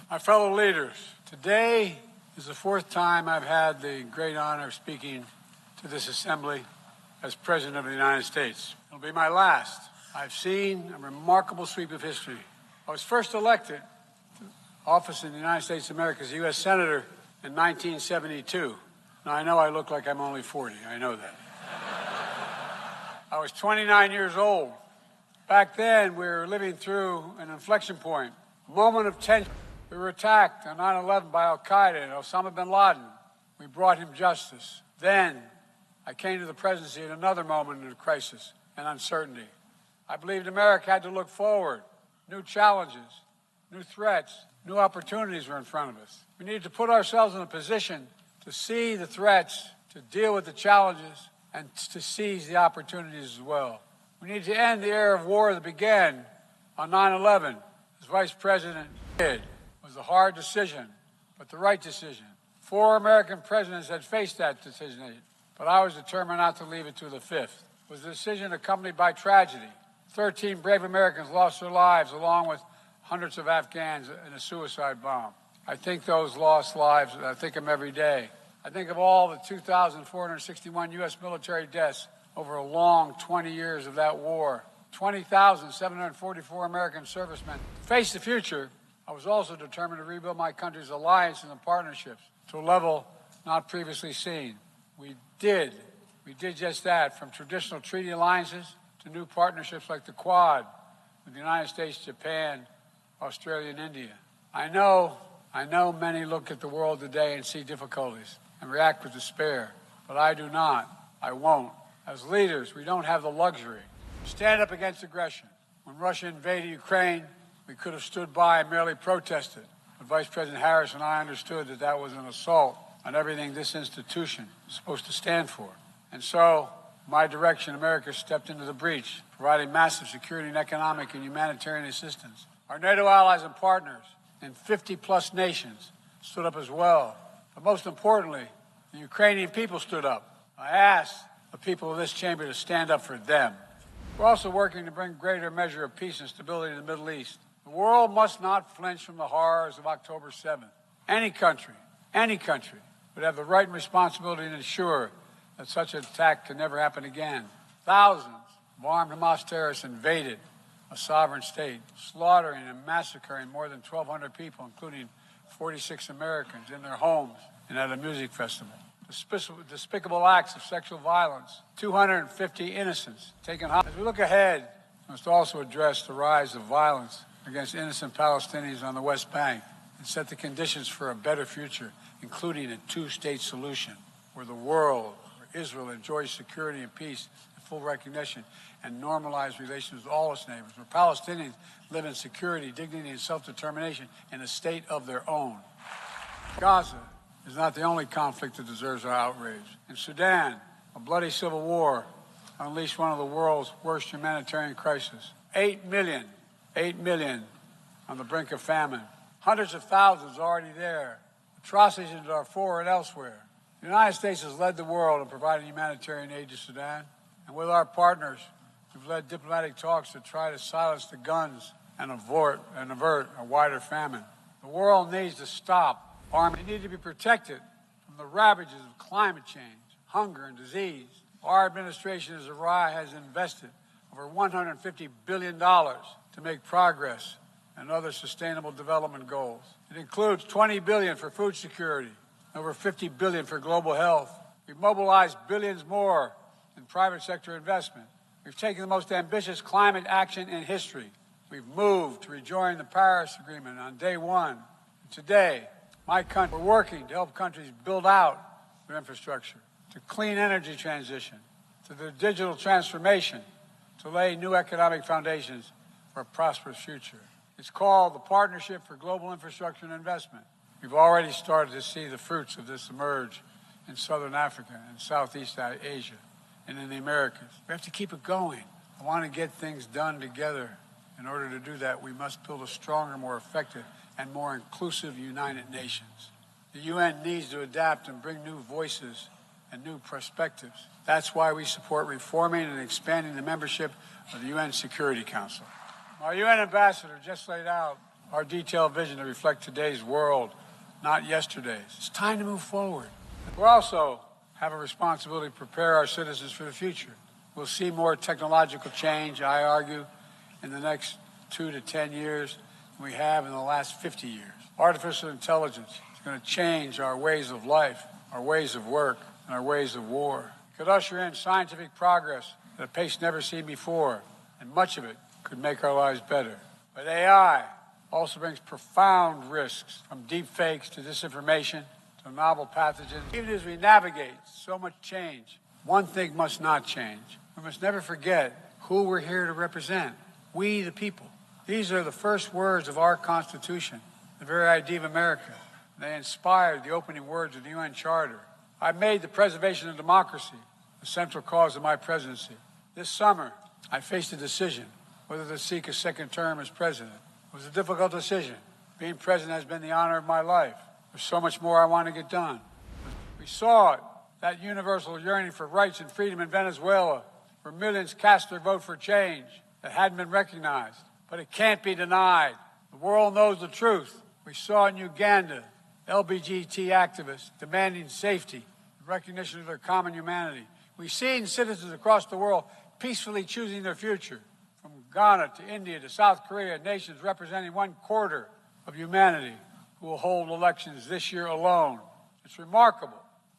My fellow leaders, today is the fourth time I've had the great honor of speaking to this assembly as President of the United States. It'll be my last. I've seen a remarkable sweep of history. I was first elected to office in the United States of America as a U.S. Senator in 1972. Now, I know I look like I'm only 40. I know that. I was 29 years old. Back then, we were living through an inflection point, a moment of tension. We were attacked on 9/11 by al-Qaeda and Osama bin Laden. We brought him justice. Then, I came to the presidency at another moment of crisis and uncertainty. I believed America had to look forward. New challenges, new threats, new opportunities were in front of us. We needed to put ourselves in a position to see the threats, to deal with the challenges, and to seize the opportunities as well. We need to end the era of war that began on 9/11, as Vice President did. It was a hard decision, but the right decision. 4 American presidents had faced that decision, but I was determined not to leave it to the 5th. It was a decision accompanied by tragedy. 13 brave Americans lost their lives, along with hundreds of Afghans in a suicide bomb. I think those lost lives, I think of them every day. I think of all the 2,461 U.S. military deaths over a long 20 years of that war. 20,744 American servicemen. To face the future, I was also determined to rebuild my country's alliances and partnerships to a level not previously seen. We did just that, from traditional treaty alliances to new partnerships like the Quad with the United States, Japan, Australia, and India. I know many look at the world today and see difficulties and react with despair, but I do not. I won't. As leaders, we don't have the luxury to stand up against aggression. When Russia invaded Ukraine, we could have stood by and merely protested. But Vice President Harris and I understood that that was an assault on everything this institution is supposed to stand for. And so, my direction, America stepped into the breach, providing massive security and economic and humanitarian assistance. Our NATO allies and partners in 50-plus nations stood up as well. But most importantly, the Ukrainian people stood up. I asked the people of this chamber to stand up for them. We're also working to bring greater measure of peace and stability to the Middle East. The world must not flinch from the horrors of October 7th. Any country would have the right and responsibility to ensure that such an attack can never happen again. Thousands of armed Hamas terrorists invaded a sovereign state, slaughtering and massacring more than 1,200 people, including 46 Americans, in their homes and at a music festival. Despicable acts of sexual violence, 250 innocents taken hostage. As we look ahead, we must also address the rise of violence against innocent Palestinians on the West Bank and set the conditions for a better future, including a two-state solution where the world, where Israel enjoys security and peace and full recognition and normalized relations with all its neighbors, where Palestinians live in security, dignity, and self-determination in a state of their own. Gaza is not the only conflict that deserves our outrage. In Sudan, a bloody civil war unleashed one of the world's worst humanitarian crises. 8 million on the brink of famine. Hundreds of thousands already there. Atrocities in Darfur and elsewhere. The United States has led the world in providing humanitarian aid to Sudan. And with our partners, we've led diplomatic talks to try to silence the guns and avert a wider famine. The world needs to stop arming. They need to be protected from the ravages of climate change, hunger, and disease. Our administration has invested over $150 billion to make progress and other sustainable development goals. It includes $20 billion for food security, over $50 billion for global health. We've mobilized billions more in private sector investment. We've taken the most ambitious climate action in history. We've moved to rejoin the Paris Agreement on day one. And today, my country, we're working to help countries build out their infrastructure, to clean energy transition, to the digital transformation, to lay new economic foundations for a prosperous future. It's called the Partnership for Global Infrastructure and Investment. We've already started to see the fruits of this emerge in Southern Africa and Southeast Asia and in the Americas. We have to keep it going. I want to get things done together. In order to do that, we must build a stronger, more effective, and more inclusive United Nations. The UN needs to adapt and bring new voices and new perspectives. That's why we support reforming and expanding the membership of the UN Security Council. Our UN ambassador just laid out our detailed vision to reflect today's world, not yesterday's. It's time to move forward. We also have a responsibility to prepare our citizens for the future. We'll see more technological change, I argue, in the next 2 to 10 years than we have in the last 50 years. Artificial intelligence is going to change our ways of life, our ways of work, and our ways of war. It could usher in scientific progress at a pace never seen before, and much of it could make our lives better. But AI also brings profound risks, from deep fakes to disinformation to novel pathogens. Even as we navigate so much change, one thing must not change. We must never forget who we're here to represent. We, the people. These are the first words of our Constitution, the very idea of America. They inspired the opening words of the UN Charter. I made the preservation of democracy the central cause of my presidency. This summer, I faced a decision whether to seek a second term as president. It was a difficult decision. Being president has been the honor of my life. There's so much more I want to get done. We saw it, that universal yearning for rights and freedom in Venezuela, where millions cast their vote for change that hadn't been recognized. But it can't be denied. The world knows the truth. We saw in Uganda LGBT activists demanding safety and recognition of their common humanity. We've seen citizens across the world peacefully choosing their future. From Ghana to India to South Korea, nations representing 1/4 of humanity who will hold elections this year alone. It's remarkable